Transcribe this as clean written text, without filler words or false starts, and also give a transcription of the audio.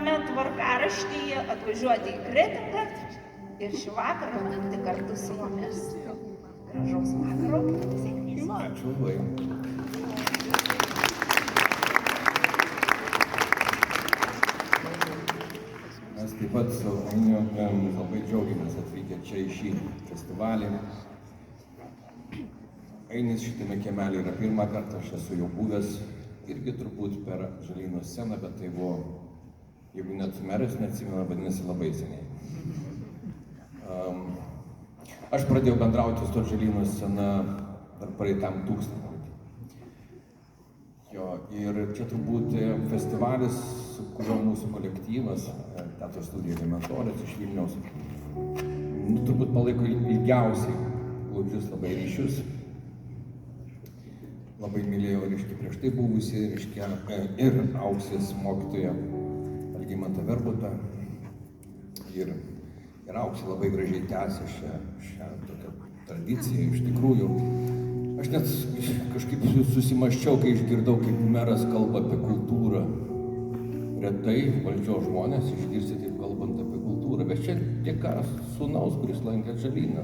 planuojame tvarkaraštyje atvažiuoti į Kretingą ir šį vakarą būti kartu su mumis. Gražaus vakaro. Sėkmės. Ačiū labai. Mes taip pat su Ainiu labai džiaugiamės atvykę čia į šį festivalį. Ainis šitame kiemelį yra pirmą kartą, aš esu jau buvęs irgi turbūt per Žalynų sceną, bet tai buvo, jeigu net meras neatsimena, vadinasi labai seniai. Aš pradėjau bendrauti su Žalynų scena dar praeitam tūkstantmetį. Ir čia turbūt festivalis, su kuriuo mūsų kolektyvas, Teatro studija Elementorius iš Vilniaus, turbūt palaiko ilgiausiai glaudžius labai ryšius. Labai mylėjau, reiškia, prieš tai buvusi, reiškia, ir Auksės mokytoja Algimantą Verbutą. Ir Auksė labai gražiai tęsė šią tokią tradiciją, iš tikrųjų. Aš net kažkaip susimąsčiau, kai išgirdau, kaip meras kalba apie kultūrą. Retai valdžios žmonės išgirsti taip kalbant apie kultūrą, bet čia dėka sūnaus, kuris lankė Žalyną.